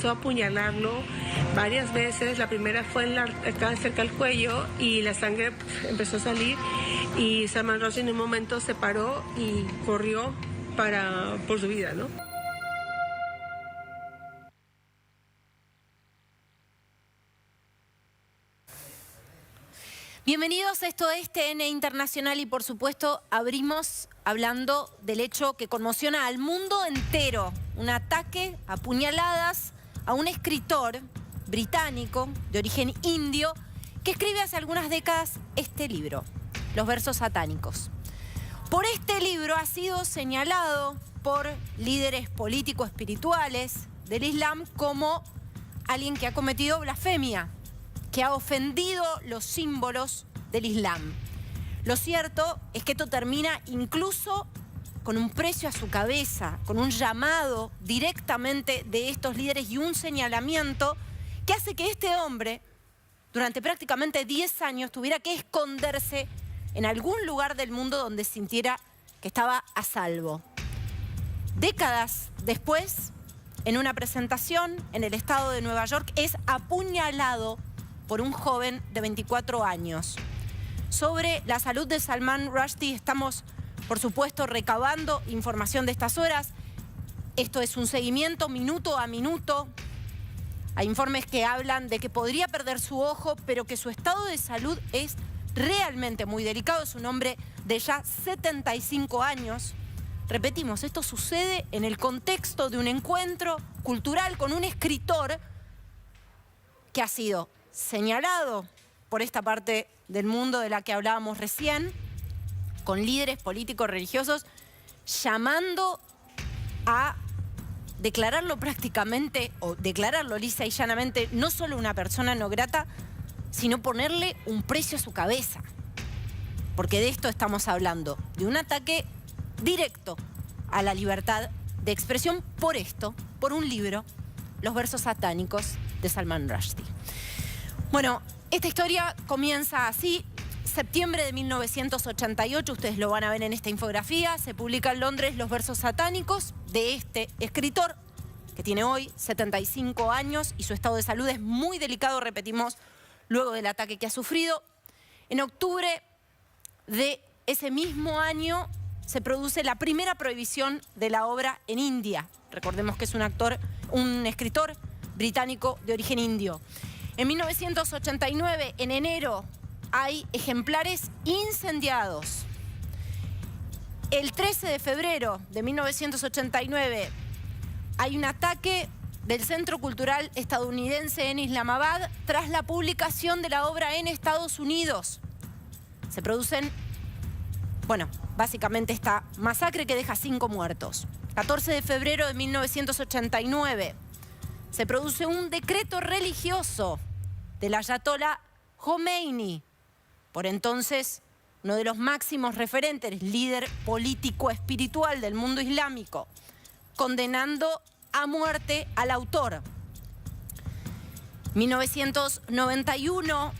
empezó a apuñalarlo varias veces. La primera fue acá cerca del cuello y la sangre empezó a salir, y Salman Rushdie en un momento se paró y corrió por su vida, ¿no? Bienvenidos, esto es TN Internacional y por supuesto abrimos hablando del hecho que conmociona al mundo entero. Un ataque a puñaladas a un escritor británico de origen indio que escribe hace algunas décadas este libro, Los versos satánicos. Por este libro ha sido señalado por líderes políticos espirituales del Islam como alguien que ha cometido blasfemia, que ha ofendido los símbolos del Islam. Lo cierto es que esto termina incluso con un precio a su cabeza, con un llamado directamente de estos líderes y un señalamiento que hace que este hombre, durante prácticamente 10 años, tuviera que esconderse en algún lugar del mundo donde sintiera que estaba a salvo. Décadas después, en una presentación en el estado de Nueva York, es apuñalado por un joven de 24 años. Sobre la salud de Salman Rushdie estamos, por supuesto, recabando información de estas horas. Esto es un seguimiento minuto a minuto. Hay informes que hablan de que podría perder su ojo, pero que su estado de salud es realmente muy delicado. Es un hombre de ya 75 años. Repetimos, esto sucede en el contexto de un encuentro cultural con un escritor que ha sido señalado por esta parte del mundo de la que hablábamos recién, con líderes políticos religiosos llamando a declararlo prácticamente, o declararlo lisa y llanamente, no solo una persona no grata, sino ponerle un precio a su cabeza. Porque de esto estamos hablando, de un ataque directo a la libertad de expresión por esto, por un libro, Los versos satánicos de Salman Rushdie. Bueno, esta historia comienza así. Septiembre de 1988, ustedes lo van a ver en esta infografía, se publica en Londres Los versos satánicos de este escritor, que tiene hoy 75 años y su estado de salud es muy delicado, repetimos, luego del ataque que ha sufrido. En octubre de ese mismo año se produce la primera prohibición de la obra en India. Recordemos que es un escritor británico de origen indio. En 1989, en enero, hay ejemplares incendiados. El 13 de febrero de 1989 hay un ataque del Centro Cultural Estadounidense en Islamabad tras la publicación de la obra en Estados Unidos. Se producen, básicamente esta masacre que deja 5 muertos. 14 de febrero de 1989 se produce un decreto religioso del ayatolá Khomeini, por entonces uno de los máximos referentes, líder político espiritual del mundo islámico, condenando a muerte al autor. 1991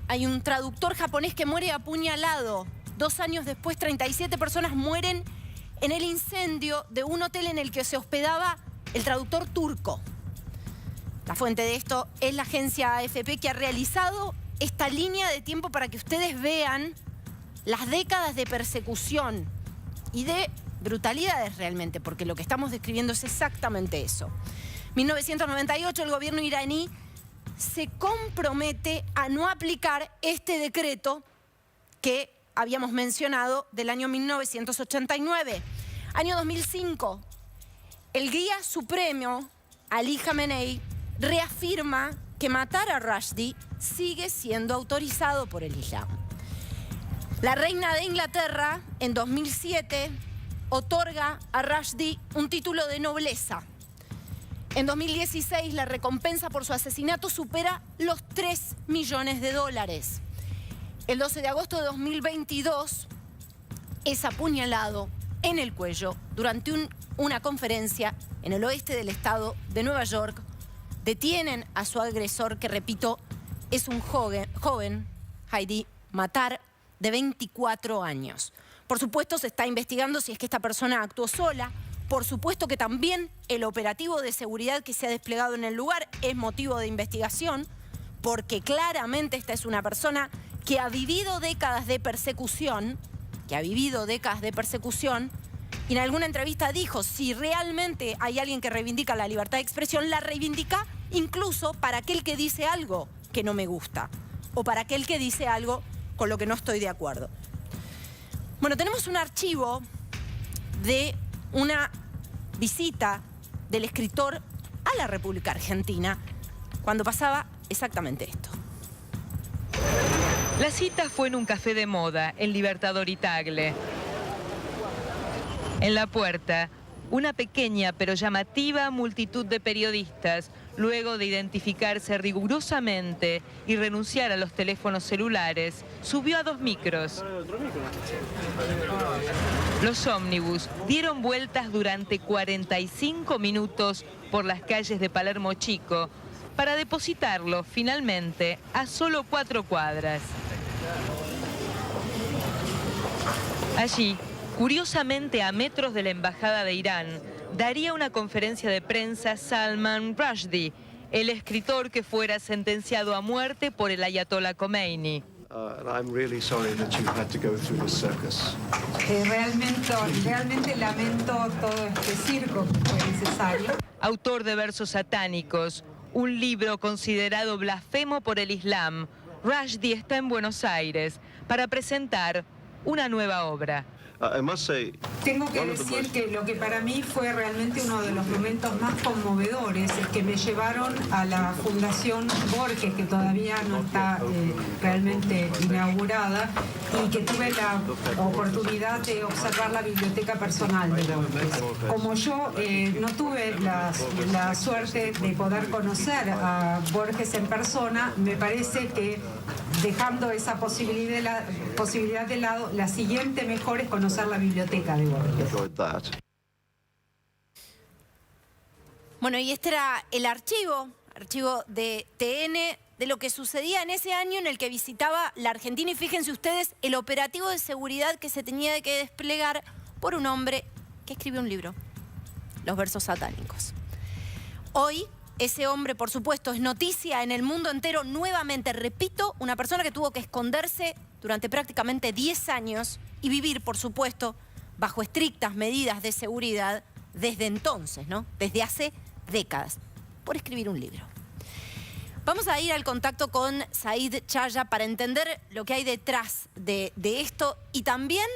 hay un traductor japonés que muere apuñalado. 2 años después, 37 personas mueren en el incendio de un hotel en el que se hospedaba el traductor turco. La fuente de esto es la agencia AFP, que ha realizado esta línea de tiempo para que ustedes vean las décadas de persecución y de brutalidades realmente, porque lo que estamos describiendo es exactamente eso. 1998, el gobierno iraní se compromete a no aplicar este decreto que habíamos mencionado del año 1989. Año 2005, el guía supremo, Ali Khamenei, reafirma que matar a Rushdie sigue siendo autorizado por el Islam. La reina de Inglaterra, en 2007, otorga a Rushdie un título de nobleza. En 2016, la recompensa por su asesinato supera los 3 millones de dólares. El 12 de agosto de 2022, es apuñalado en el cuello durante una conferencia en el oeste del estado de Nueva York. Detienen a su agresor, que repito, es un joven, Heidi Matar, de 24 años. Por supuesto, se está investigando si es que esta persona actuó sola, Por supuesto que también el operativo de seguridad que se ha desplegado en el lugar es motivo de investigación, porque claramente esta es una persona que ha vivido décadas de persecución, y en alguna entrevista dijo, si realmente hay alguien que reivindica la libertad de expresión, la reivindica incluso para aquel que dice algo que no me gusta, o para aquel que dice algo con lo que no estoy de acuerdo. Bueno, tenemos un archivo de una visita del escritor a la República Argentina cuando pasaba exactamente esto. La cita fue en un café de moda, en Libertador y Tagle. En la puerta, una pequeña pero llamativa multitud de periodistas, luego de identificarse rigurosamente y renunciar a los teléfonos celulares, subió a 2 micros. Los ómnibus dieron vueltas durante 45 minutos por las calles de Palermo Chico para depositarlo finalmente a solo 4 cuadras. Allí, curiosamente a metros de la embajada de Irán, daría una conferencia de prensa Salman Rushdie, el escritor que fuera sentenciado a muerte por el ayatollah Khomeini. Realmente lamento todo este circo que fue necesario. Autor de versos satánicos, un libro considerado blasfemo por el Islam, Rushdie está en Buenos Aires para presentar una nueva obra. Tengo que decir que lo que para mí fue realmente uno de los momentos más conmovedores es que me llevaron a la Fundación Borges, que todavía no está realmente inaugurada, y que tuve la oportunidad de observar la biblioteca personal de Borges. Como yo no tuve la suerte de poder conocer a Borges en persona, me parece que dejando esa posibilidad de lado, la siguiente mejor es conocer la biblioteca de Borges. Bueno, y este era el archivo de TN, de lo que sucedía en ese año en el que visitaba la Argentina. Y fíjense ustedes el operativo de seguridad que se tenía que desplegar por un hombre que escribió un libro, Los versos satánicos. Hoy, ese hombre, por supuesto, es noticia en el mundo entero. Nuevamente, repito, una persona que tuvo que esconderse durante prácticamente 10 años y vivir, por supuesto, bajo estrictas medidas de seguridad desde entonces, ¿no? Desde hace décadas, por escribir un libro. Vamos a ir al contacto con Said Chaya para entender lo que hay detrás de esto y también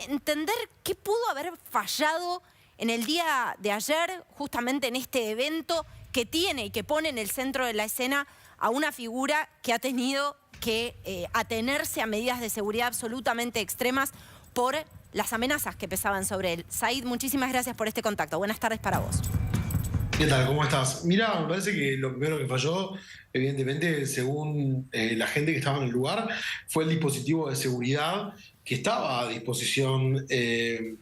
entender qué pudo haber fallado en el día de ayer, justamente en este evento que tiene y que pone en el centro de la escena a una figura que ha tenido que atenerse a medidas de seguridad absolutamente extremas por las amenazas que pesaban sobre él. Said, muchísimas gracias por este contacto. Buenas tardes para vos. ¿Qué tal? ¿Cómo estás? Mira, me parece que lo primero que falló, evidentemente, según la gente que estaba en el lugar, fue el dispositivo de seguridad que estaba a disposición del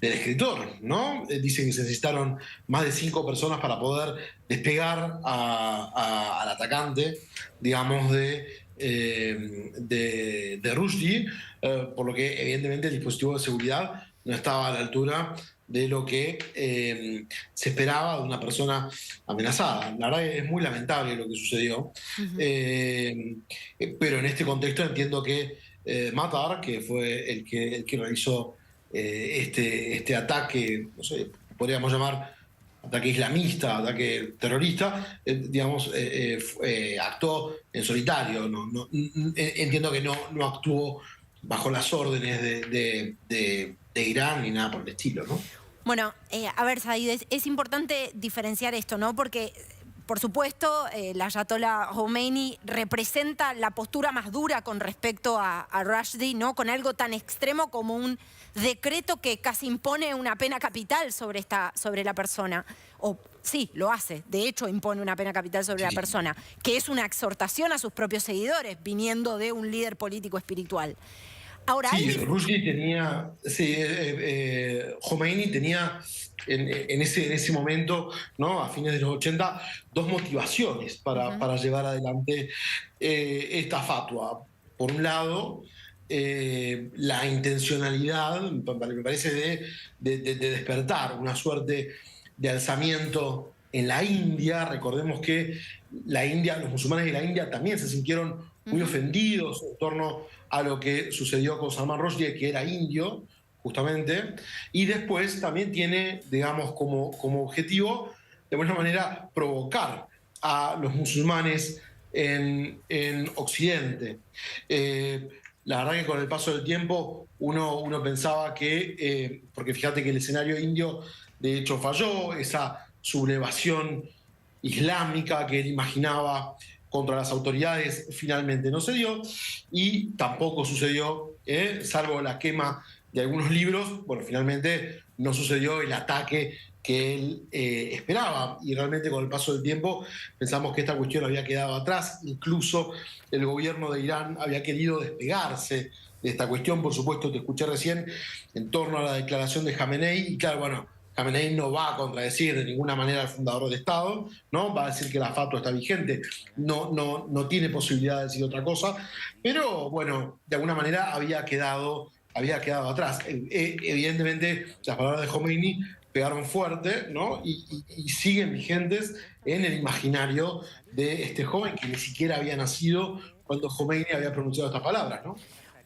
escritor, ¿no? Dicen que se necesitaron más de 5 personas para poder despegar al atacante, digamos, de Rushdie, por lo que evidentemente el dispositivo de seguridad no estaba a la altura de lo que se esperaba de una persona amenazada. La verdad es muy lamentable lo que sucedió, pero en este contexto entiendo que Matar, que fue el que realizó este ataque, no sé, podríamos llamar ataque islamista, ataque terrorista, digamos, actuó en solitario. Entiendo que no actuó bajo las órdenes de Irán ni nada por el estilo, ¿no? Bueno, a ver, Said, es importante diferenciar esto, ¿no? Porque, por supuesto, el ayatollah Khomeini representa la postura más dura con respecto a Rushdie, ¿no? Con algo tan extremo como un decreto que casi impone una pena capital sobre la persona. O sí, lo hace. De hecho, impone una pena capital sobre la persona, que es una exhortación a sus propios seguidores, viniendo de un líder político espiritual. Ahora, sí, Rushdie tenía, Khomeini tenía en ese momento, ¿no? A fines de los 80, 2 motivaciones para llevar adelante esta fatua. Por un lado, la intencionalidad, me parece, de despertar una suerte de alzamiento en la India. Recordemos que los musulmanes de la India también se sintieron muy ofendidos en torno a lo que sucedió con Salman Rushdie, que era indio, justamente, y después también tiene, digamos, como objetivo, de alguna manera, provocar a los musulmanes en Occidente. La verdad que con el paso del tiempo uno pensaba que, porque fíjate que el escenario indio de hecho falló, esa sublevación islámica que él imaginaba contra las autoridades finalmente no se dio, y tampoco sucedió, salvo la quema de algunos libros, bueno, finalmente no sucedió el ataque que él esperaba, y realmente con el paso del tiempo pensamos que esta cuestión había quedado atrás. Incluso el gobierno de Irán había querido despegarse de esta cuestión. Por supuesto, te escuché recién en torno a la declaración de Jamenei, y claro, bueno, Jamenei no va a contradecir de ninguna manera al fundador del Estado, ¿no? Va a decir que la fatua está vigente, no tiene posibilidad de decir otra cosa, pero bueno, de alguna manera había quedado atrás. Evidentemente, las palabras de Khomeini pegaron fuerte, ¿no? Y siguen vigentes en el imaginario de este joven que ni siquiera había nacido cuando Khomeini había pronunciado estas palabras, ¿no?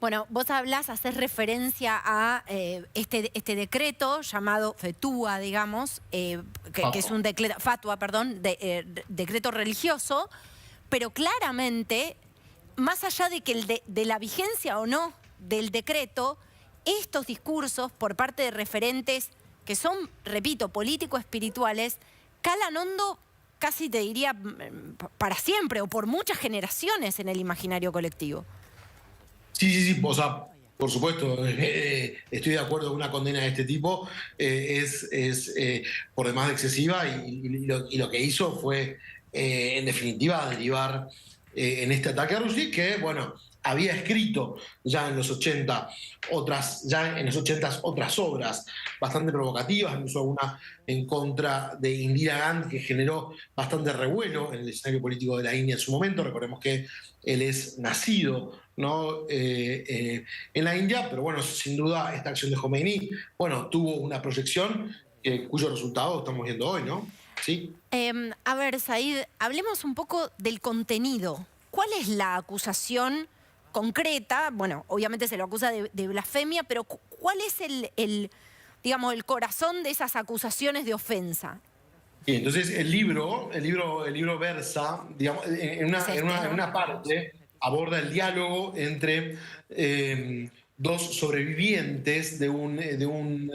Bueno, vos haces referencia a este decreto llamado Fetúa, digamos, que es un decreto, Fatua, perdón, decreto religioso, pero claramente, más allá de que de la vigencia o no del decreto, estos discursos por parte de referentes que son, repito, político-espirituales, calan hondo, casi te diría, para siempre o por muchas generaciones en el imaginario colectivo. Sí, o sea, por supuesto, estoy de acuerdo con una condena de este tipo, es por demás excesiva, y lo que hizo fue, en definitiva, derivar en este ataque a Rushdie, que, bueno, había escrito ya en los 80 otras obras bastante provocativas, incluso una en contra de Indira Gandhi, que generó bastante revuelo en el escenario político de la India en su momento. Recordemos que él es nacido, ¿no? En la India, pero bueno, sin duda esta acción de Khomeini, bueno, tuvo una proyección cuyo resultado estamos viendo hoy, ¿no? Sí. A ver, Said, hablemos un poco del contenido. ¿Cuál es la acusación concreta? Bueno, obviamente se lo acusa de blasfemia, pero ¿cuál es digamos, el corazón de esas acusaciones de ofensa? Y entonces el libro versa, digamos, en una parte aborda el diálogo entre dos sobrevivientes de un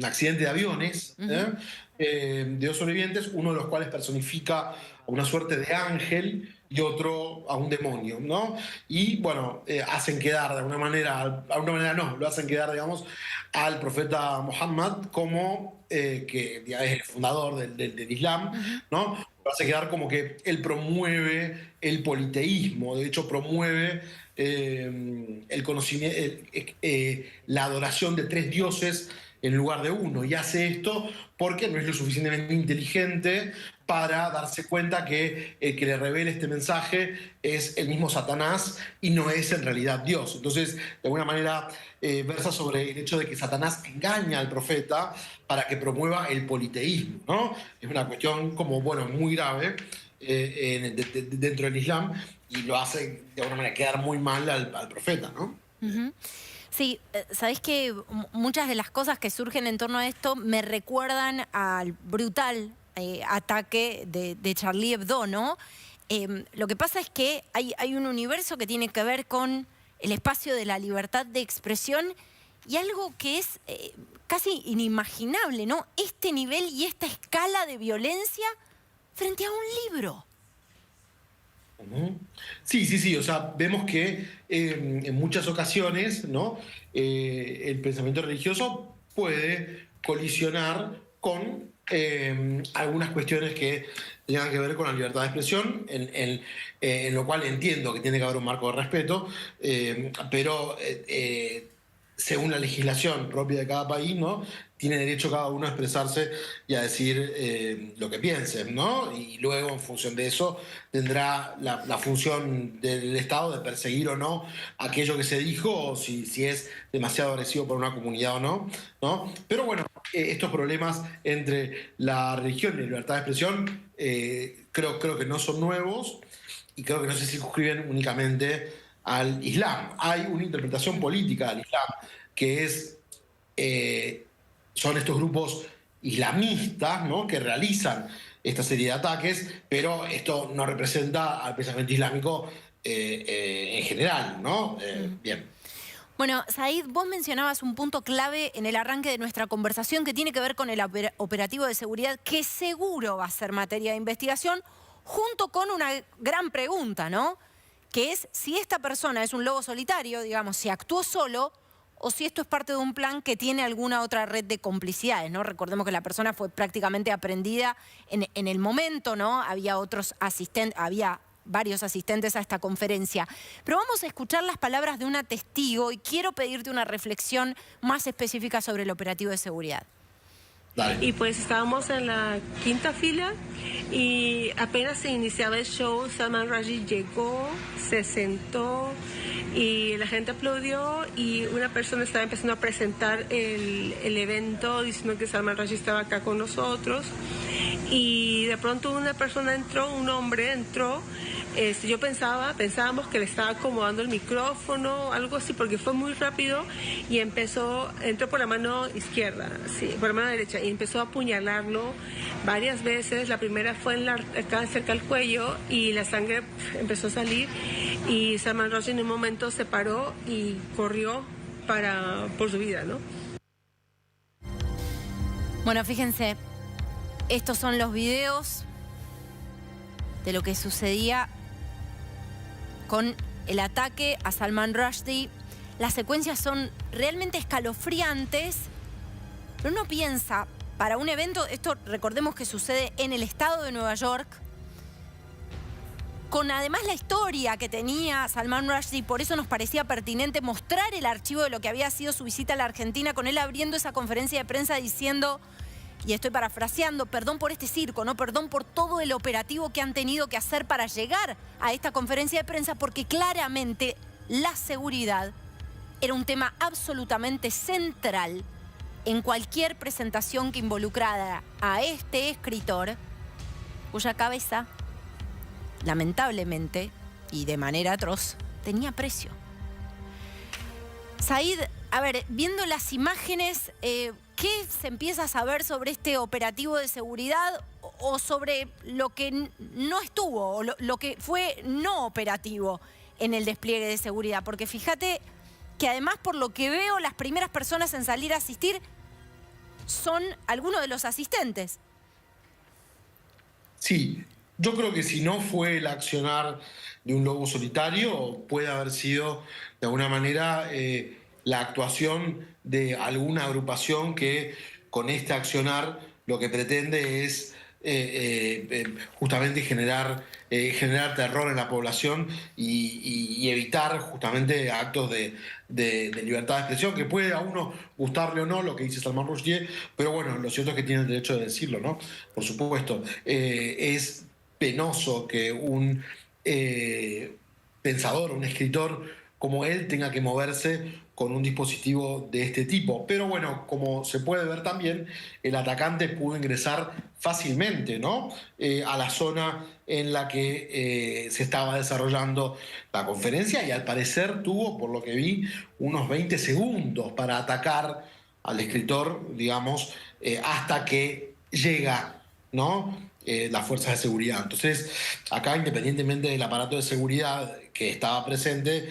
accidente de aviones, de dos sobrevivientes, uno de los cuales personifica a una suerte de ángel y otro a un demonio, ¿no? Y bueno, hacen quedar de alguna manera no, lo hacen quedar, digamos, al profeta Muhammad como que es el fundador del Islam, ¿no? Lo hace quedar como que él promueve el politeísmo, de hecho promueve el conocimiento, la adoración de tres dioses en lugar de uno, y hace esto porque no es lo suficientemente inteligente para darse cuenta que el que le revela este mensaje es el mismo Satanás y no es en realidad Dios. Entonces, de alguna manera, versa sobre el hecho de que Satanás engaña al profeta para que promueva el politeísmo, ¿no? Es una cuestión como, bueno, muy grave dentro del Islam, y lo hace de alguna manera quedar muy mal al profeta, ¿no? Sí, sabés que muchas de las cosas que surgen en torno a esto me recuerdan al brutal ataque de Charlie Hebdo, ¿no? Lo que pasa es que hay un universo que tiene que ver con el espacio de la libertad de expresión y algo que es casi inimaginable, ¿no? Este nivel y esta escala de violencia frente a un libro. Sí, o sea, vemos que en muchas ocasiones, ¿no? El pensamiento religioso puede colisionar con algunas cuestiones que tengan que ver con la libertad de expresión, en lo cual entiendo que tiene que haber un marco de respeto, pero según la legislación propia de cada país, ¿no? Tiene derecho cada uno a expresarse y a decir lo que piensen, ¿no? Y luego, en función de eso, tendrá la función del Estado de perseguir o no aquello que se dijo, o si es demasiado agresivo para una comunidad o no, ¿no? Pero bueno, estos problemas entre la religión y la libertad de expresión creo que no son nuevos y creo que no se circunscriben únicamente al Islam. Hay una interpretación política del Islam que es, son estos grupos islamistas, ¿no?, que realizan esta serie de ataques, pero esto no representa al pensamiento islámico en general, ¿no? Bien. Bueno, Said, vos mencionabas un punto clave en el arranque de nuestra conversación que tiene que ver con el operativo de seguridad, que seguro va a ser materia de investigación, junto con una gran pregunta, ¿no? Que es si esta persona es un lobo solitario, digamos, si actuó solo, o si esto es parte de un plan que tiene alguna otra red de complicidades, ¿no? Recordemos que la persona fue prácticamente aprehendida en el momento, ¿no? Había otros asistentes, había varios asistentes a esta conferencia. Pero vamos a escuchar las palabras de una testigo y quiero pedirte una reflexión más específica sobre el operativo de seguridad. Dale. Y pues estábamos en la quinta fila y apenas se iniciaba el show, Salman Rushdie llegó, se sentó y la gente aplaudió y una persona estaba empezando a presentar el evento diciendo que Salman Rushdie estaba acá con nosotros y de pronto una persona entró, un hombre entró. Yo pensábamos que le estaba acomodando el micrófono, algo así, porque fue muy rápido y entró por la mano izquierda, sí, por la mano derecha, y empezó a apuñalarlo varias veces. La primera fue acá cerca del cuello y la sangre empezó a salir y Salman Rushdie en un momento se paró y corrió por su vida, ¿no? Bueno, fíjense, estos son los videos de lo que sucedía con el ataque a Salman Rushdie. Las secuencias son realmente escalofriantes, pero uno piensa, para un evento, esto recordemos que sucede en el estado de Nueva York, con además la historia que tenía Salman Rushdie, por eso nos parecía pertinente mostrar el archivo de lo que había sido su visita a la Argentina, con él abriendo esa conferencia de prensa diciendo, y estoy parafraseando, perdón por este circo, ¿no? Perdón por todo el operativo que han tenido que hacer para llegar a esta conferencia de prensa, porque claramente la seguridad era un tema absolutamente central en cualquier presentación que involucrara a este escritor, cuya cabeza, lamentablemente y de manera atroz, tenía precio. Said, a ver, viendo las imágenes, ¿qué se empieza a saber sobre este operativo de seguridad o sobre lo que no estuvo, o lo que fue no operativo en el despliegue de seguridad? Porque fíjate que además, por lo que veo, las primeras personas en salir a asistir son algunos de los asistentes. Sí, yo creo que si no fue el accionar de un lobo solitario, puede haber sido de alguna manera la actuación de alguna agrupación que con este accionar lo que pretende es justamente generar terror en la población y evitar justamente actos de libertad de expresión, que puede a uno gustarle o no lo que dice Salman Rushdie, pero bueno, lo cierto es que tiene el derecho de decirlo, ¿no? Por supuesto. Es penoso que un pensador, un escritor como él tenga que moverse con un dispositivo de este tipo. Pero bueno, como se puede ver también, el atacante pudo ingresar fácilmente, ¿no? A la zona en la que se estaba desarrollando la conferencia y al parecer tuvo, por lo que vi, unos 20 segundos para atacar al escritor, digamos, hasta que llega, ¿no?, las fuerzas de seguridad. Entonces, acá, independientemente del aparato de seguridad que estaba presente,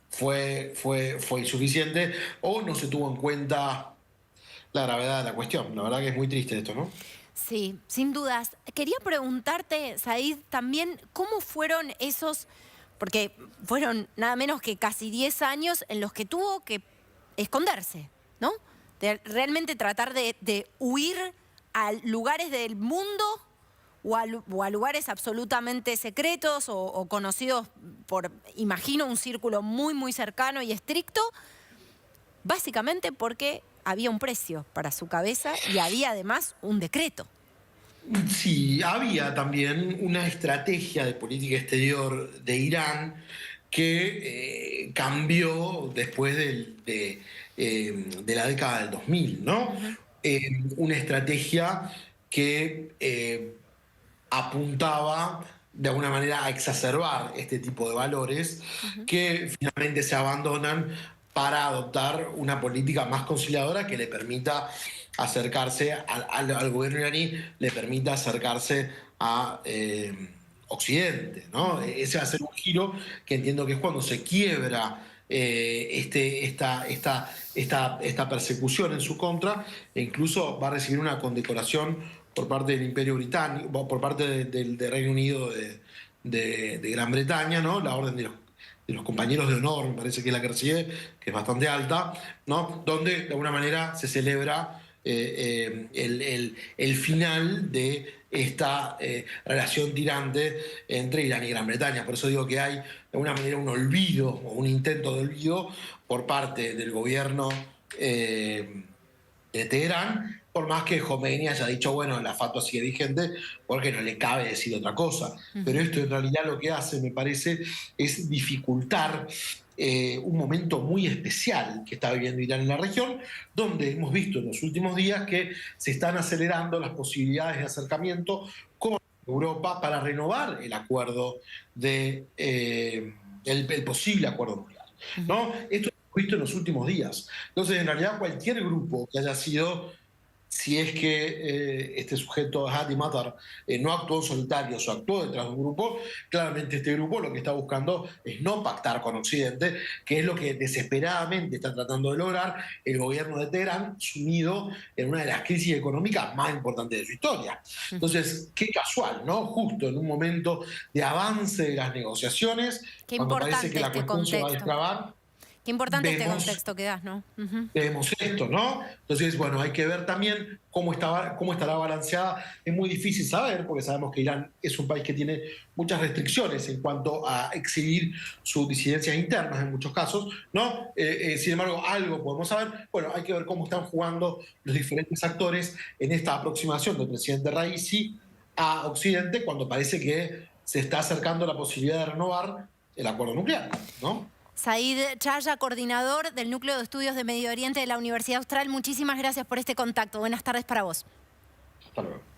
fue insuficiente o no se tuvo en cuenta la gravedad de la cuestión. La verdad que es muy triste esto, ¿no? Sí, sin dudas. Quería preguntarte, Said, también cómo fueron esos, porque fueron nada menos que casi 10 años en los que tuvo que esconderse, ¿no? De realmente tratar de huir a lugares del mundo o a lugares absolutamente secretos o conocidos por, imagino, un círculo muy, muy cercano y estricto, básicamente porque había un precio para su cabeza y había además un decreto. Sí, había también una estrategia de política exterior de Irán que cambió después de la década del 2000, ¿no? Una estrategia que apuntaba de alguna manera a exacerbar este tipo de valores que finalmente se abandonan para adoptar una política más conciliadora que le permita acercarse al gobierno iraní, le permita acercarse a Occidente, ¿no? Ese va a ser un giro que entiendo que es cuando se quiebra esta persecución en su contra, e incluso va a recibir una condecoración por parte del Imperio Británico, por parte del Reino Unido de Gran Bretaña, ¿no? La Orden de los Compañeros de Honor, me parece que es la que recibe, que es bastante alta, ¿no? Donde de alguna manera se celebra el final de esta relación tirante entre Irán y Gran Bretaña. Por eso digo que hay de alguna manera un olvido o un intento de olvido por parte del gobierno de Teherán, por más que Khomeini haya dicho, bueno, la fatwa sigue vigente, porque no le cabe decir otra cosa. Pero esto en realidad lo que hace, me parece, es dificultar un momento muy especial que está viviendo Irán en la región, donde hemos visto en los últimos días que se están acelerando las posibilidades de acercamiento con Europa para renovar el acuerdo el posible acuerdo nuclear, ¿no? Esto lo hemos visto en los últimos días. Entonces, en realidad, cualquier grupo que haya sido, si es que este sujeto, Hadi Matar, no actuó en solitario, o actuó detrás de un grupo, claramente este grupo lo que está buscando es no pactar con Occidente, que es lo que desesperadamente está tratando de lograr el gobierno de Teherán, sumido en una de las crisis económicas más importantes de su historia. Entonces, qué casual, ¿no? Justo en un momento de avance de las negociaciones, Qué cuando parece que la importante cuestión se va a destrabar. Qué importante este contexto que das, ¿no? Vemos esto, ¿no? Entonces, bueno, hay que ver también cómo estará balanceada. Es muy difícil saber, porque sabemos que Irán es un país que tiene muchas restricciones en cuanto a exhibir sus disidencias internas en muchos casos, ¿no? Sin embargo, algo podemos saber. Bueno, hay que ver cómo están jugando los diferentes actores en esta aproximación del presidente Raisi a Occidente, cuando parece que se está acercando la posibilidad de renovar el acuerdo nuclear, ¿no? Said Chaya, coordinador del Núcleo de Estudios de Medio Oriente de la Universidad Austral, muchísimas gracias por este contacto. Buenas tardes para vos. Hasta luego.